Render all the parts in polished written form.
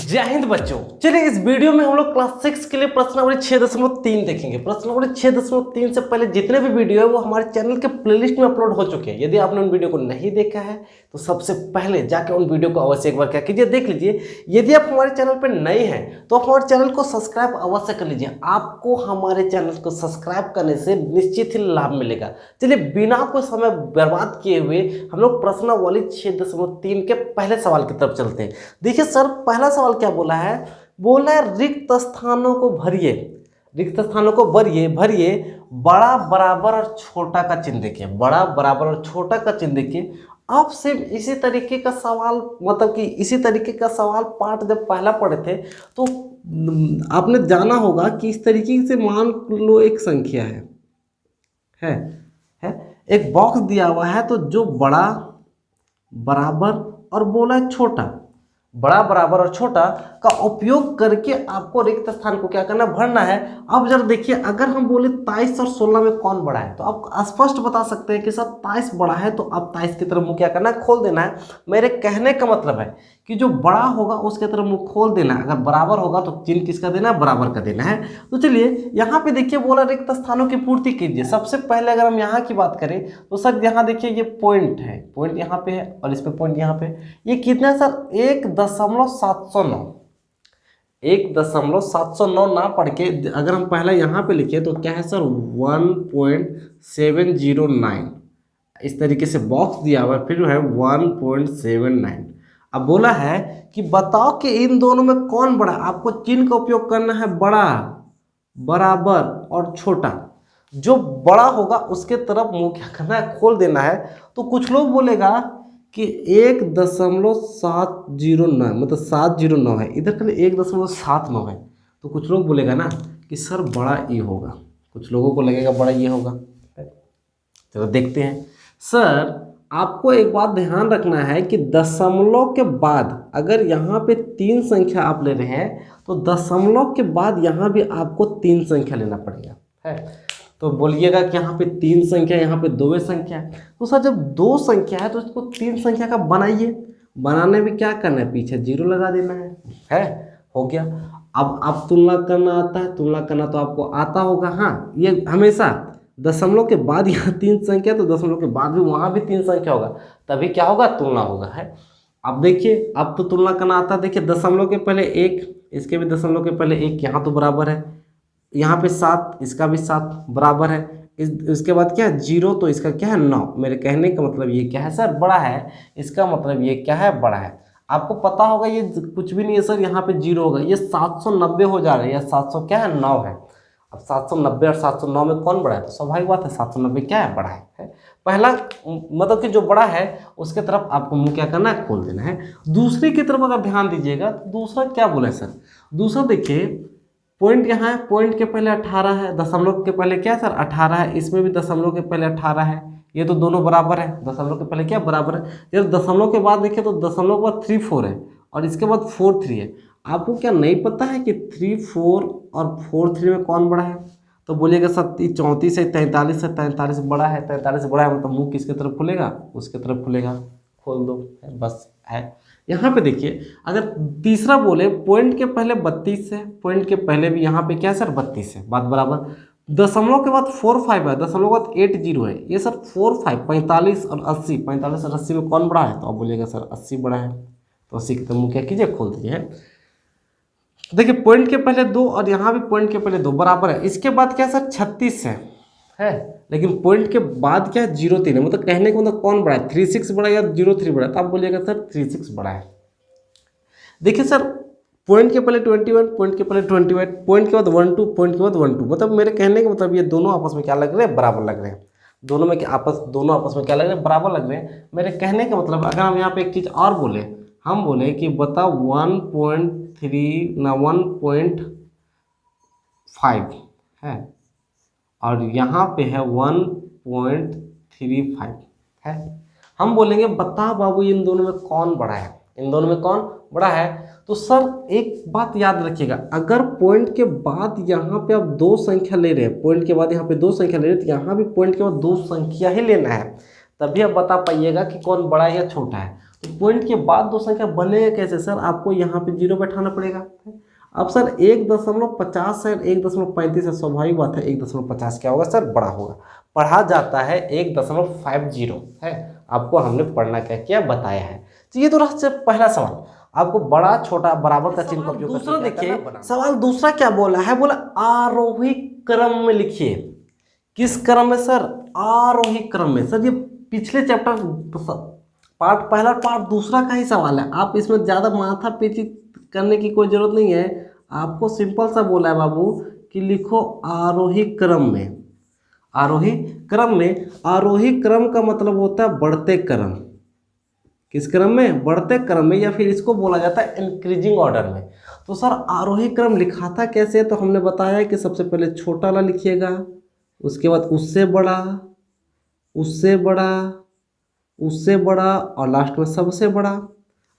जय हिंद बच्चों। चलिए इस वीडियो में हम लोग क्लास 6 के लिए प्रश्नावली 6.3 देखेंगे। प्रश्नावली 6.3 से पहले जितने भी वीडियो है वो हमारे चैनल के प्लेलिस्ट में अपलोड हो चुके हैं। यदि आपने उन वीडियो को नहीं देखा है तो सबसे पहले जाकर उन वीडियो को अवश्य एक बार क्या कीजिए, देख लीजिए। यदि आप हमारे चैनल पर नए हैं तो आप हमारे चैनल को सब्सक्राइब अवश्य कर लीजिए। आपको हमारे चैनल को सब्सक्राइब करने से निश्चित ही लाभ मिलेगा। चलिए बिना कोई समय बर्बाद किए हुए हम लोग प्रश्नावली 6.3 के पहले सवाल की तरफ चलते हैं। देखिए सर, पहला सवाल क्या बोला है? बोला है रिक्त स्थानों को भरिए, रिक्त स्थानों को भरिए बड़ा बराबर और छोटा का चिन्ह देखिए, बड़ा बराबर और छोटा का चिन्ह देखिए। अब से इसी तरीके का सवाल, मतलब कि इसी तरीके का सवाल पाठ जब पहला पढ़े थे तो आपने जाना होगा कि इस तरीके से मान लो एक संख्या है एक बॉक्स दिया हुआ है, तो जो बड़ा बराबर और बोला है छोटा, बड़ा बराबर और छोटा का उपयोग करके आपको रिक्त स्थान को क्या करना, भरना है। अब जरा देखिए, अगर हम बोले 23 और 16 में कौन बड़ा है तो आप स्पष्ट बता सकते हैं कि सर 23 बड़ा है, तो अब 23 की तरफ मुंह क्या करना है, खोल देना है। मेरे कहने का मतलब है कि जो बड़ा होगा उसके तरफ मुंह खोल देना है, अगर बराबर होगा तो चिन्ह किसका देना है, बराबर का देना है। तो चलिए यहाँ पे देखिए, बोला रिक्त स्थानों की पूर्ति कीजिए। सबसे पहले अगर हम यहाँ की बात करें तो सर यहाँ देखिए, ये पॉइंट है, पॉइंट यहाँ पे है और इस पे पॉइंट यहाँ पे, ये कितना है सर, 1.709, 1.709 ना पढ़ के अगर हम पहले यहाँ पे लिखे तो क्या है सर, 1.709, इस तरीके से बॉक्स दिया हुआ, फिर जो है 1.79। अब बोला है कि बताओ कि इन दोनों में कौन बड़ा। आपको चिन्ह का उपयोग करना है, बड़ा, बराबर और छोटा। जो बड़ा होगा उसके तरफ मुंह क्या करना है, खोल देना है। तो कुछ लोग बोलेगा कि 1.709 मतलब 709 है, इधर के लिए 1.79 है, तो कुछ लोग बोलेगा ना कि सर बड़ा ई होगा, कुछ लोगों को लगेगा बड़ा ये होगा। चलो देखते हैं। सर आपको एक बात ध्यान रखना है कि दशमलव के बाद अगर यहाँ पे 3 संख्या आप ले रहे हैं तो दशमलव के बाद यहाँ भी आपको 3 संख्या लेना पड़ेगा, है। तो बोलिएगा कि यहाँ पे 3 संख्या, यहाँ पे 2 संख्या है। तो सर जब 2 संख्या है तो इसको 3 संख्या का बनाइए। बनाने में क्या करना है, पीछे 0 लगा देना है, हो गया। अब आप तुलना करना आता है, तुलना करना तो आपको आता होगा। हाँ, ये हमेशा दशमलव के बाद यहाँ 3 संख्या, तो दशमलव के बाद भी वहाँ भी 3 संख्या होगा, तभी क्या होगा, तुलना होगा, है। अब देखिए, अब तो तुलना करना आता है। देखिए दशमलव के पहले 1, इसके भी दशमलव के पहले 1, यहाँ तो बराबर है, यहाँ पे 7, इसका भी 7 बराबर है। इसके बाद क्या है, 0, तो इसका क्या है, 9। मेरे कहने का मतलब ये क्या है सर, बड़ा है, इसका मतलब ये क्या है, बड़ा है। आपको पता होगा ये कुछ भी नहीं है सर, यहाँ पे 0 होगा, ये 790 हो जा रहा है, या 700 क्या है, 9 है। अब 790 और 709 में कौन बड़ा है, तो स्वाभाविक बात है 790 क्या है, बड़ा है। पहला मतलब कि जो बड़ा है उसके तरफ आपको मुंह क्या करना है, खोल देना है। दूसरी की तरफ अगर ध्यान दीजिएगा तो दूसरा क्या बोला है सर, दूसरा देखिए, पॉइंट यहाँ है, पॉइंट के पहले 18 है, दशमलव के पहले क्या है सर, 18 है, इसमें भी दशमलव के पहले 18 है, ये तो दोनों बराबर है, दशमलव के पहले क्या बराबर है। जब दशमलव के बाद देखिए तो दशमलव के बाद 3 4 है और इसके बाद 4 3 है। आपको क्या नहीं पता है कि 3 4 और 4 3 में कौन बड़ा है? तो बोलिएगा सर 34 है, 43 है, 43 बड़ा है, 43 बड़ा है, मतलब मुंह किसके तरफ खुलेगा, उसके तरफ खुलेगा, खोल दो, बस है। यहाँ पे देखिए, अगर तीसरा बोले पॉइंट के पहले 32 है, पॉइंट के पहले भी यहाँ पे क्या है सर, 32 है, बात बराबर। दशमलव के बाद 4 5 है, दशमलव के बाद 8 0 है, ये सर 4 5 45 और 80, 45 और 80 में कौन बड़ा है, तो आप बोलिएगा सर 80 बड़ा है, तो 80 की तरफ मुंह क्या कीजिए, खोल दीजिए। देखिए पॉइंट के पहले 2 और यहाँ भी पॉइंट के पहले 2 बराबर है। इसके बाद क्या सर, 36 है, लेकिन पॉइंट के बाद क्या है, 0 3 है। मतलब कहने का मतलब कौन बड़ा है, 36 बड़ा है या 0 3 बड़ा है, तो आप बोलिएगा सर 36 बड़ा है। देखिए सर, पॉइंट के पहले 21, पॉइंट के पहले 28, पॉइंट के बाद 1 2, पॉइंट के बाद 1 2, मतलब मेरे कहने का मतलब ये दोनों आपस में क्या लग रहे हैं, बराबर लग रहे हैं। दोनों आपस में क्या लग रहे हैं, बराबर लग रहे हैं। मेरे कहने का मतलब अगर हम यहाँ पे एक चीज़ और बोले, हम बोले कि बताओ 1.5 है और यहाँ पे है 1.35 है। हम बोलेंगे बता बाबू इन दोनों में कौन बड़ा है, इन दोनों में कौन बड़ा है। तो सर एक बात याद रखिएगा, अगर पॉइंट के बाद यहाँ पे आप 2 संख्या ले रहे हैं, पॉइंट के बाद यहाँ पे 2 संख्या ले रहे हैं, तो यहाँ भी पॉइंट के बाद 2 संख्या ही लेना है, तभी आप बता पाइएगा कि कौन बड़ा है या छोटा है। पॉइंट के बाद दो संख्या बनेगा कैसे सर, आपको यहाँ पे 0 बैठाना पड़ेगा। अब सर 1.50 है 1.35 है, स्वाभाविक बात है 1.50 क्या होगा सर, बड़ा होगा, पढ़ा जाता है 1.50 है। आपको हमने पढ़ना क्या किया बताया है। तो ये तो रहा पहला सवाल, आपको बड़ा छोटा बराबर का चिन्ह का उपयोग। दूसरा देखिए सवाल दूसरा क्या बोला है, बोला आरोही क्रम में लिखिए। किस क्रम में सर, आरोही क्रम में। सर ये पिछले चैप्टर पार्ट पहला पार्ट दूसरा का ही सवाल है, आप इसमें ज़्यादा माथा पेची करने की कोई ज़रूरत नहीं है। आपको सिंपल सा बोला है बाबू कि लिखो आरोही क्रम में। आरोही क्रम में, आरोही क्रम का मतलब होता है बढ़ते क्रम। किस क्रम में, बढ़ते क्रम में, या फिर इसको बोला जाता है इंक्रीजिंग ऑर्डर में। तो सर आरोही क्रम लिखा था कैसे, तो हमने बताया कि सबसे पहले छोटा वाला लिखिएगा, उसके बाद उससे बड़ा, उससे बड़ा, उससे बड़ा, और लास्ट में सबसे बड़ा।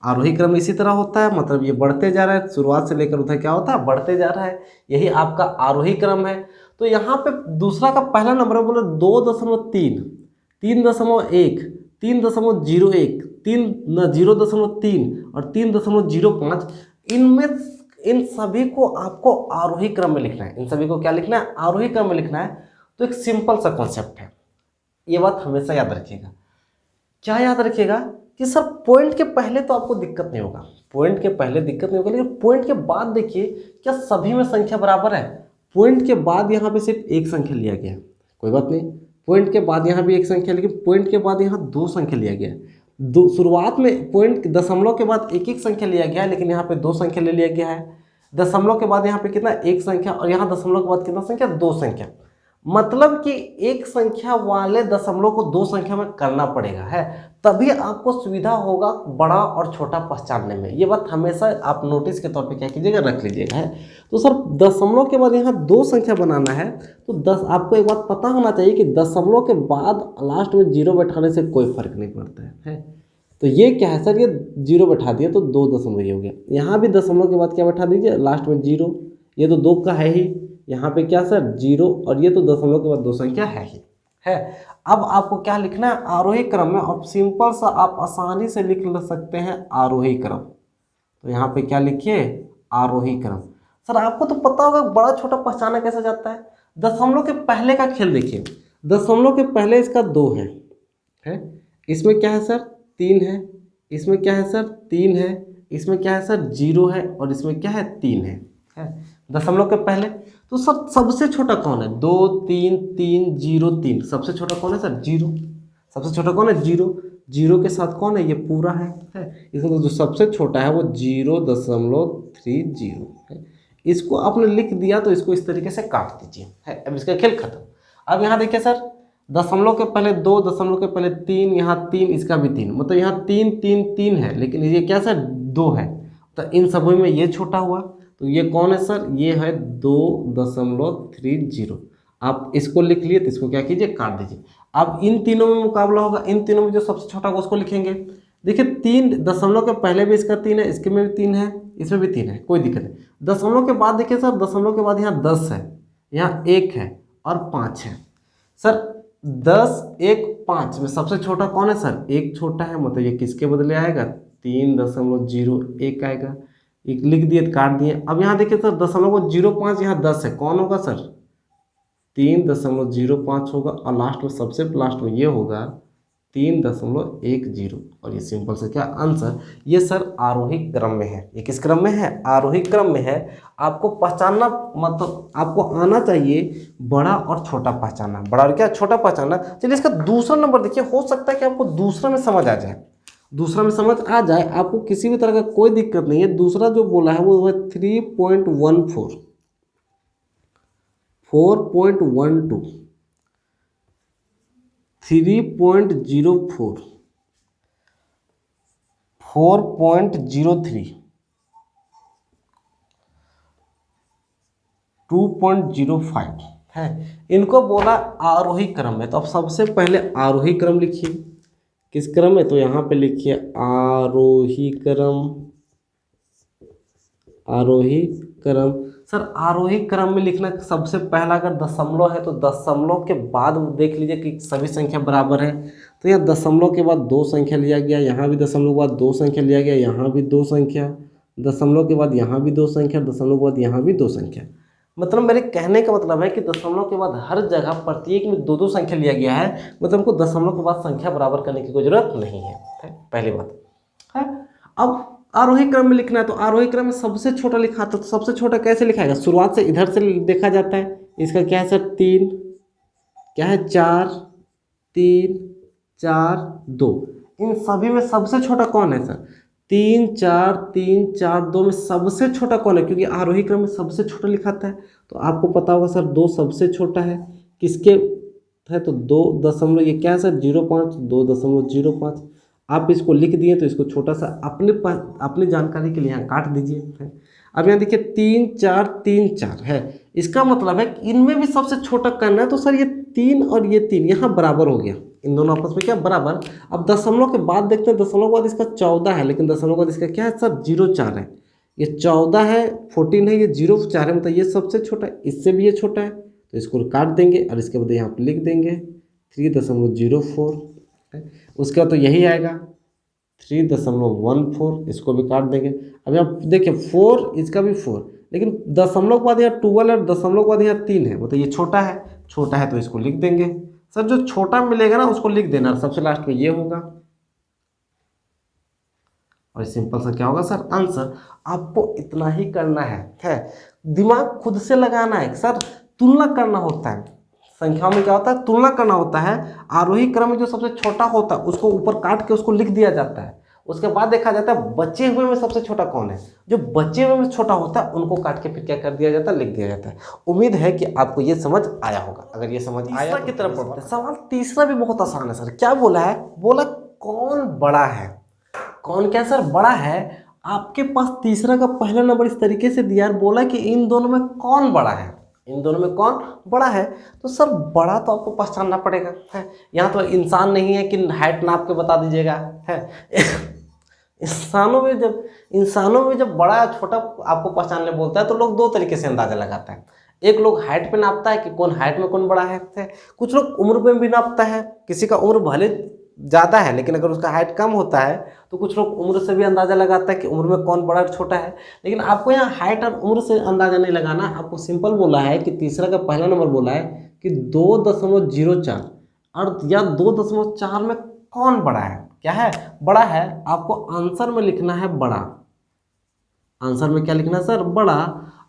आरोही क्रम इसी तरह होता है, मतलब ये बढ़ते जा रहा है, शुरुआत से लेकर उधर क्या होता है, बढ़ते जा रहा है, यही आपका आरोही क्रम है। तो यहाँ पे दूसरा का पहला नंबर बोले 2.3, 3.1, 3.01, 0.3 और 3.05, इनमें इन सभी को आपको आरोही क्रम में लिखना है। इन सभी को क्या लिखना है, आरोही क्रम में लिखना है। तो एक सिंपल सा कॉन्सेप्ट है, ये बात हमेशा याद रखिएगा। क्या याद रखिएगा कि सर पॉइंट के पहले तो आपको दिक्कत नहीं होगा, पॉइंट के पहले दिक्कत नहीं होगा, लेकिन पॉइंट के बाद देखिए क्या सभी में संख्या बराबर है। पॉइंट के बाद यहाँ पे सिर्फ एक संख्या लिया गया, कोई बात नहीं, पॉइंट के बाद यहाँ भी एक संख्या, लेकिन पॉइंट के बाद यहाँ दो संख्या लिया गया। दो शुरुआत में पॉइंट दशमलव के बाद एक एक संख्या लिया गया है, लेकिन यहाँ पे दो संख्या ले लिया गया है। दशमलव के बाद यहाँ पे कितना, एक संख्या, और यहाँ दशमलव के बाद कितना संख्या, दो संख्या। मतलब कि एक संख्या वाले दशमलव को दो संख्या में करना पड़ेगा है, तभी आपको सुविधा होगा बड़ा और छोटा पहचानने में। ये बात हमेशा आप नोटिस के तौर पे क्या कीजिएगा, रख लीजिएगा है। तो सर दशमलव के बाद यहाँ दो संख्या बनाना है, तो आपको एक बात पता होना चाहिए कि दशमलव के बाद लास्ट में 0 बैठाने से कोई फर्क नहीं पड़ता है। तो ये क्या है सर, ये 0 बैठा दिया तो 2 ही हो गया। यहाँ भी दशमलव के बाद क्या बैठा दीजिए, लास्ट में 0, ये तो 2 का है ही, यहाँ पे क्या सर 0, और ये तो दशमलव के बाद दो संख्या है ही है। अब आपको क्या लिखना है, आरोही क्रम में। और सिंपल सा आप आसानी से लिख सकते हैं आरोही क्रम। तो यहाँ पे क्या लिखिए, आरोही क्रम। सर आपको तो पता होगा बड़ा छोटा पहचाना कैसे जाता है। दशमलव के पहले का खेल देखिए, दशमलव के पहले इसका 2 है, इसमें क्या है सर 3 है, इसमें क्या है सर 3 है, इसमें क्या है सर 0 है, और इसमें क्या है 3 है दशमलव के पहले। तो सर सबसे छोटा कौन है, 2 3 3 0 3, सबसे छोटा कौन है सर 0, सबसे छोटा कौन है 0, 0 के साथ कौन है, ये पूरा है इसमें जो सबसे छोटा है वो 0.30 है। इसको आपने लिख दिया तो इसको इस तरीके से काट दीजिए है। अब इसका खेल खत्म। अब यहाँ देखिए सर दशमलव के पहले 2, दशमलव के पहले 3, यहाँ 3, इसका भी 3, मतलब यहाँ 3 3 3 है, लेकिन ये क्या सर 2 है। तो इन सभी में ये छोटा हुआ, तो ये कौन है सर, ये है 2.30। आप इसको लिख लिए तो इसको क्या कीजिए, काट दीजिए। अब इन तीनों में मुकाबला होगा, इन तीनों में जो सबसे छोटा होगा उसको लिखेंगे। देखिए 3 दशमलव के पहले भी इसका 3 है, इसके में भी 3 है, इसमें भी 3 है, कोई दिक्कत नहीं। दशमलव के बाद देखिए सर, दशमलव के बाद यहाँ 10 है, यहाँ 1 है और 5 है। सर 10 1 5 में सबसे छोटा कौन है सर, 1 छोटा है, मतलब ये किसके बदले आएगा, 3.01 आएगा। एक लिख दिए, काट दिए। अब यहाँ देखिए सर दशमलव 0.5, यहाँ 10 है, कौन होगा सर 3.05 होगा, और लास्ट में सबसे लास्ट में ये होगा 3.10, और ये सिंपल से क्या आंसर। ये सर आरोही क्रम में है। ये किस क्रम में है, आरोही क्रम में है। आपको पहचानना, मतलब आपको आना चाहिए बड़ा और छोटा पहचानना, बड़ा और क्या छोटा पहचानना। चलिए इसका दूसरा नंबर देखिए, हो सकता है कि आपको दूसरा में समझ आ जाए, दूसरा में समझ आ जाए, आपको किसी भी तरह का कोई दिक्कत नहीं है। दूसरा जो बोला है वो है 3.14, 4.12, 3.04, 4.03, 2.05 है। इनको बोला आरोही क्रम में। तो अब सबसे पहले आरोही क्रम लिखिए, किस क्रम में, तो यहाँ पे लिखिए आरोही क्रम, आरोही क्रम। सर आरोही क्रम में लिखना सबसे पहला अगर दशमलव है तो दशमलव के बाद देख लीजिए कि सभी संख्या बराबर है। तो यहाँ दशमलव के बाद दो संख्या लिया गया, यहाँ भी दशमलव के बाद दो संख्या लिया गया, यहाँ भी दो संख्या, दशमलव के बाद यहाँ भी दो संख्या, दशमलव के बाद यहाँ भी दो संख्या। मतलब मेरे कहने का मतलब है कि दशमलव के बाद हर जगह प्रत्येक में दो दो संख्या लिया गया है, मतलब हमको दशमलव के बाद संख्या बराबर करने की कोई जरूरत नहीं है, पहली बात है। अब आरोही क्रम में लिखना है तो आरोही क्रम में सबसे छोटा लिखा था, तो सबसे छोटा कैसे लिखाएगा, शुरुआत से इधर से देखा जाता है। इसका क्या है सर 3, क्या है 4, 3, 4, 2, इन सभी में सबसे छोटा कौन है सर 3, 4, 3, 4, 2 में सबसे छोटा कौन है, क्योंकि आरोही क्रम में सबसे छोटा लिखाता है। तो आपको पता होगा सर 2 सबसे छोटा है, किसके है तो 2 दशमलव, ये क्या है सर 0.5, 2.05। आप इसको लिख दिए तो इसको छोटा सा अपनी जानकारी के लिए यहाँ काट दीजिए। अब यहाँ देखिए 3, 4, 3, 4 है, इसका मतलब है कि इनमें भी सबसे छोटा करना है। तो सर ये 3 और ये 3 यहाँ बराबर हो गया, इन दोनों आपस में क्या बराबर। अब दशमलव के बाद देखते हैं, दशमलव के बाद इसका 14 है, लेकिन दशमलव के बाद इसका क्या है सर 0.4 है। ये 14 है, 14 है, ये 0.4 है, मतलब ये सबसे छोटा है, इससे भी ये छोटा है। तो इसको काट देंगे और इसके बाद यहाँ पर लिख देंगे 3.04। उसके बाद तो यही आएगा 3.14, इसको भी काट देंगे। अब यहाँ देखिए 4, इसका भी 4, लेकिन दशमलव के बाद यहाँ 12 है, दशमलव के बाद यहाँ 3 है, मतलब ये छोटा है तो इसको लिख देंगे। सर जो छोटा मिलेगा ना उसको लिख देना, सबसे लास्ट में ये होगा। और सिंपल सा क्या होगा सर आंसर। आपको इतना ही करना है, दिमाग खुद से लगाना है। सर तुलना करना होता है, संख्याओं में क्या होता है तुलना करना होता है। आरोही क्रम में जो सबसे छोटा होता है उसको ऊपर काट के उसको लिख दिया जाता है। उसके बाद देखा जाता है बचे हुए में सबसे छोटा कौन है, जो बचे हुए में छोटा होता है उनको काट के फिर क्या कर दिया जाता है, लिख दिया जाता है। उम्मीद है कि आपको ये समझ आया होगा। अगर ये समझ आया की तरफ पढ़ते हैं। सवाल तीसरा भी बहुत आसान है सर। क्या बोला है, बोला कौन बड़ा है, कौन क्या सर बड़ा है। आपके पास तीसरा का पहला नंबर इस तरीके से दिया है, बोला कि इन दोनों में कौन बड़ा है, इन दोनों में कौन बड़ा है। तो सर बड़ा तो आपको पहचानना पड़ेगा, है यहाँ तो इंसान नहीं है कि हाइट नाप के बता दीजिएगा, है इंसानों में जब बड़ा छोटा आपको पहचानने बोलता है तो लोग दो तरीके से अंदाजा लगाता है। एक लोग हाइट पे नापता है कि कौन हाइट में कौन बड़ा है। कुछ लोग उम्र पे भी नापता है, किसी का उम्र भले ज़्यादा है लेकिन अगर उसका हाइट कम होता है तो कुछ लोग उम्र से भी अंदाज़ा लगाता है कि उम्र में कौन बड़ा और छोटा है। लेकिन आपको यहाँ हाइट और उम्र से अंदाज़ा नहीं लगाना, आपको सिंपल बोला है कि तीसरा का पहला नंबर बोला है कि 2.04 और या 2.4 में कौन बड़ा है, क्या है बड़ा है। आपको आंसर में लिखना है बड़ा, आंसर में क्या लिखना है सर बड़ा।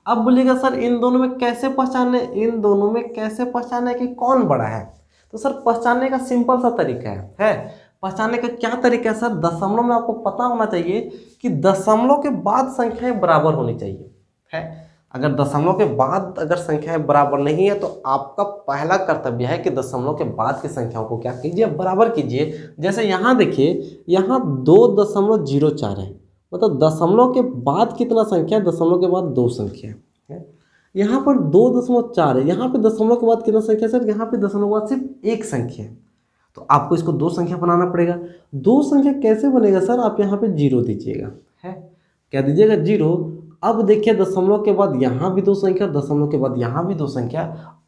अब बोलिएगा सर इन दोनों में कैसे पहचाने, इन दोनों में कैसे पहचाने कि कौन बड़ा है। तो सर पहचानने का सिंपल सा तरीका है पहचानने का क्या तरीका है सर। दशमलव में आपको पता होना चाहिए कि दशमलव के बाद संख्याएं बराबर होनी चाहिए, है। अगर दशमलव के बाद अगर संख्याएं बराबर नहीं है तो आपका पहला कर्तव्य है कि दशमलव के बाद की संख्याओं को क्या कीजिए, बराबर कीजिए। जैसे यहाँ देखिए, यहाँ 2.04 है, मतलब दशमलव के बाद कितना संख्या है, दशमलव के बाद 2 संख्या है। यहाँ पर 2.4 है, यहाँ पे दशमलव के बाद कितना संख्या सर, यहाँ पे दशमलव के बाद सिर्फ 1 संख्या है। तो आपको इसको 2 संख्या बनाना पड़ेगा। 2 संख्या कैसे बनेगा सर, आप यहाँ पे 0 दीजिएगा, है क्या दीजिएगा 0। अब देखिए दशमलव के बाद यहाँ भी 2 संख्या, दशमलव के बाद यहाँ भी 2 संख्या।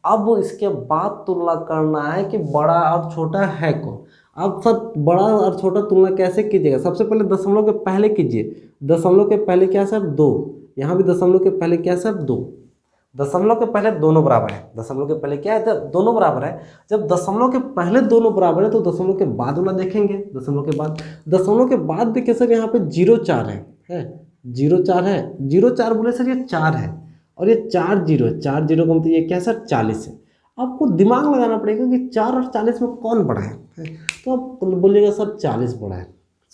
अब इसके बाद तुलना करना है कि बड़ा और छोटा है कौन। अब सर बड़ा और छोटा तुलना कैसे कीजिएगा, सबसे पहले दशमलव के पहले कीजिए। दशमलव के पहले क्या सर 2, यहाँ भी दशमलव के पहले क्या सर 2। दशमलव के पहले दोनों बराबर है, दशमलव के पहले क्या है जब दोनों बराबर है। जब दशमलव के पहले दोनों बराबर है तो दशमलव के बाद वाला देखेंगे। दशमलव के बाद देखिए सर यहाँ पे 0.4 है 0.4 है, 0.4 बोले सर ये 4 है और ये 4 0 है, 4 0 का मतलब ये क्या है सर 40 है। आपको दिमाग लगाना पड़ेगा कि 4 और 40 में कौन बड़ा है। तो आप बोलिएगा सर 40 बड़ा है,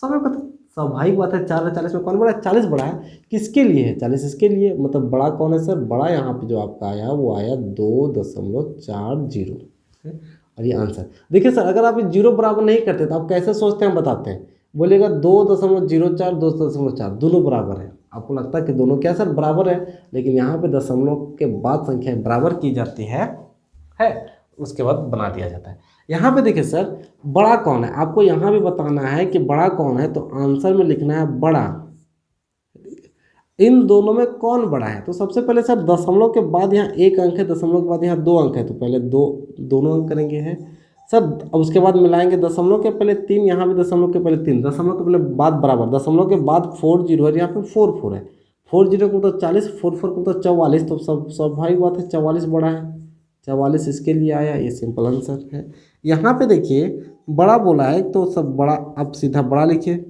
समय पता स्वाभाविक बात है। 4 और 40 में कौन बड़ा है, 40 बड़ा है। किसके लिए है 40, इसके लिए, मतलब बड़ा कौन है सर, बड़ा यहाँ पे जो आपका आया वो आया 2.40 है। और ये आंसर देखिए सर, अगर आप 0 बराबर नहीं करते तो आप कैसे सोचते हैं बताते हैं। बोलिएगा 2.04 2.4 दोनों बराबर है। आपको लगता है कि दोनों क्या सर बराबर है, लेकिन यहाँ पे दशमलव के बाद संख्याएं बराबर की जाती है उसके बाद बना दिया जाता है। यहाँ पे देखिए सर बड़ा कौन है, आपको यहाँ भी बताना है कि बड़ा कौन है। तो आंसर में लिखना है बड़ा। इन दोनों में कौन बड़ा है? तो सबसे पहले सर दशमलव के बाद यहाँ एक अंक है, दशमलव के बाद यहाँ 2 अंक है, तो पहले दोनों अंक करेंगे हैं सर। अब उसके बाद मिलाएंगे, दशमलव के पहले 3, यहाँ भी दशमलव के पहले 3, दशमलव के पहले बाद बराबर, दशमलव के बाद 4 जीरो है, यहाँ पे 4 4 है, 4 जीरो को तो 40, 4 4 को तो 44, तो सब स्वाभाविक बात है 44 बड़ा है, 44 इसके लिए आया। ये सिंपल आंसर है। यहाँ पे देखिए बड़ा बोला है तो सब बड़ा, अब सीधा बड़ा लिखिए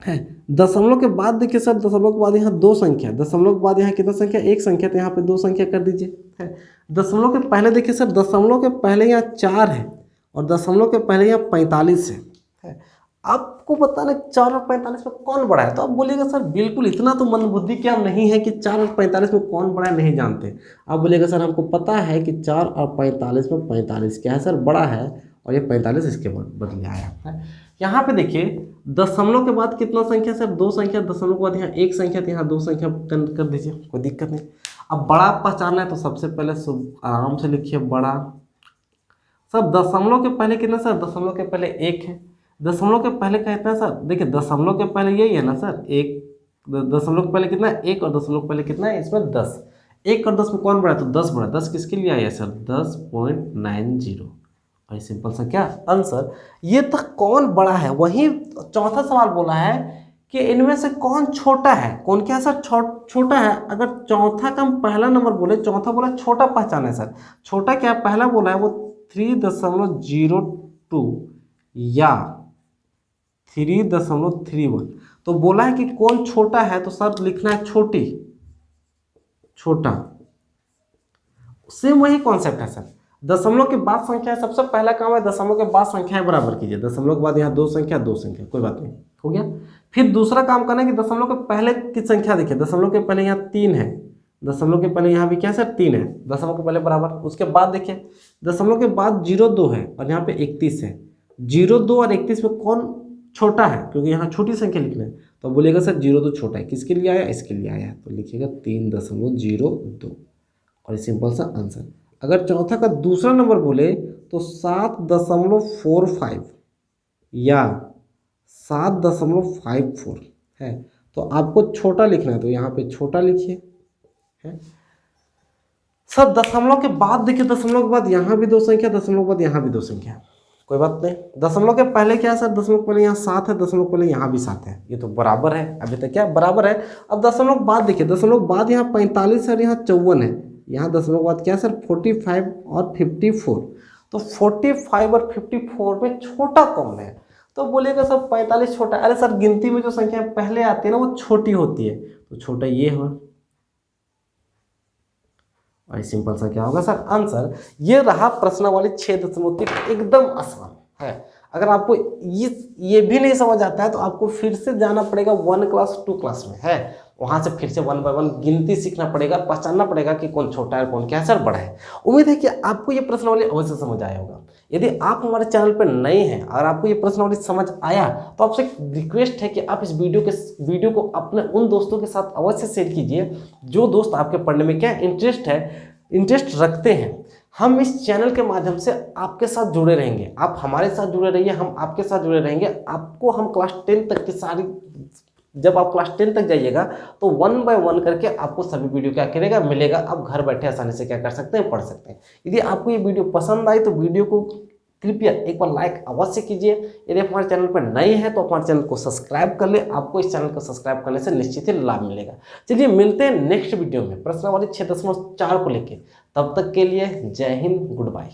है। दशमलव के बाद देखिए सर, दशमलव के बाद यहाँ 2 संख्या, दशमलव के बाद यहाँ कितना संख्या? 1 संख्या, तो यहाँ पे 2 संख्या कर दीजिए है। दशमलव के पहले देखिए सर, दशमलव के पहले यहाँ 4 है और दशमलव के पहले यहाँ 45 है। आपको बताना 4 और 45 में कौन बड़ा है? तो आप बोलिएगा सर बिल्कुल इतना तो मंदबुद्धि क्या नहीं है कि 4 और 45 में कौन बड़ा है नहीं जानते। आप बोलिएगा सर हमको पता है कि 4 और 45 में 45 क्या है सर? बड़ा है, और ये 45 इसके बदले आया है। यहाँ पे देखिए दशमलव के बाद कितना संख्या सर? 2 संख्या, दशमलव के बाद यहाँ 1 संख्या, तो यहाँ 2 संख्या कर दीजिए, कोई दिक्कत नहीं। अब बड़ा पहचानना है तो सबसे पहले आराम से लिखिए बड़ा। सर दशमलव के पहले कितना सर? दशमलव के पहले 1 है, दशमलव के पहले कहते हैं सर, देखिए दशमलव के पहले यही है ना सर 1, दशमलव के पहले कितना है? 1, और दशमलव के पहले कितना है? इसमें 10। 1 और 10 में कौन बड़ा है? तो 10 बड़ा। 10 किसके लिए आया सर? 10.90। और सिंपल सा क्या आंसर? ये तक कौन बड़ा है। वही चौथा सवाल बोला है कि इनमें से कौन छोटा है। कौन क्या है सर? छोटा है। अगर चौथा का हम पहला नंबर बोले, चौथा बोला छोटा पहचान है सर। छोटा क्या पहला बोला है? वो 3.02 या 3.31। तो बोला है कि कौन छोटा है, तो सर लिखना है छोटी, छोटा। सेम वही कॉन्सेप्ट है सर। दशमलव के बाद संख्या है, सबसे पहला काम है दशमलव के बाद संख्याएं बराबर कीजिए। दशमलव के बाद यहाँ 2 संख्या, 2 संख्या, कोई बात नहीं, हो गया। फिर दूसरा काम करना है कि दशमलव के पहले की संख्या देखिए। दशमलव के पहले यहाँ 3 है, दशमलव के पहले यहाँ भी क्या है सर? 3 है, दशमलव के पहले बराबर। उसके बाद देखिए दशमलव के बाद 0.2 है और यहाँ पे 31 है। 0.2 और 31 में कौन छोटा है? क्योंकि यहाँ छोटी संख्या लिखना है, तो बोलेगा सर 0.2 छोटा है। किसके लिए आया? इसके लिए आया, तो लिखिएगा 3.02 और सिंपल सा आंसर। अगर चौथा का दूसरा नंबर बोले तो 7.45 या 7.54 है, तो आपको छोटा लिखना है, तो यहाँ पे छोटा लिखिए है। सर दशमलव के बाद देखिए, दशमलव के बाद यहाँ भी 2 संख्या, दशमलव के बाद यहाँ भी 2 संख्या, कोई बात नहीं। दशमलव के पहले क्या है सर? दशमलव के पहले यहाँ 7 है, दशमलव के पहले यहाँ भी 7 है, ये तो बराबर है। अभी तक क्या बराबर है। अब दशमलव के बाद देखिए, दशमलव के बाद यहाँ 45 है और यहाँ 54 है। यहाँ दशमलव के बाद क्या है सर? 45 और 54। तो 45 और 54 में छोटा कौन है? तो बोलेगा सर 45 छोटा। अरे सर गिनती में जो संख्या पहले आती है ना वो छोटी होती है, तो छोटा ये हो। और सिंपल सा क्या होगा सर? आंसर। ये रहा प्रश्नावली 6.3, एकदम आसान है। अगर आपको ये भी नहीं समझ आता है तो आपको फिर से जाना पड़ेगा 1 क्लास 2 क्लास में है। वहाँ से फिर से 1 बाय 1 गिनती सीखना पड़ेगा, पहचानना पड़ेगा कि कौन छोटा है कौन क्या है सर बड़ा है। उम्मीद है कि आपको ये प्रश्नावली अवश्य समझ आया होगा। यदि आप हमारे चैनल पर नए हैं और आपको ये प्रश्नावली समझ आया तो आपसे रिक्वेस्ट है कि आप इस वीडियो को अपने उन दोस्तों के साथ अवश्य शेयर कीजिए जो दोस्त आपके पढ़ने में क्या इंटरेस्ट रखते हैं। हम इस चैनल के माध्यम से आपके साथ जुड़े रहेंगे, आप हमारे साथ जुड़े रहिए, हम आपके साथ जुड़े रहेंगे। आपको हम क्लास 10 तक की जब आप क्लास 10 तक जाइएगा तो 1 बाय 1 करके आपको सभी वीडियो क्या करेगा मिलेगा। आप घर बैठे आसानी से क्या कर सकते हैं? पढ़ सकते हैं। यदि आपको ये वीडियो पसंद आई तो वीडियो को कृपया एक बार लाइक अवश्य कीजिए। यदि आप हमारे चैनल पर नए हैं तो हमारे चैनल को सब्सक्राइब कर ले। आपको इस चैनल को सब्सक्राइब करने से निश्चित ही लाभ मिलेगा। चलिए मिलते हैं नेक्स्ट वीडियो में प्रश्नावली 6.4 को लेकर। तब तक के लिए जय हिंद, गुड बाय।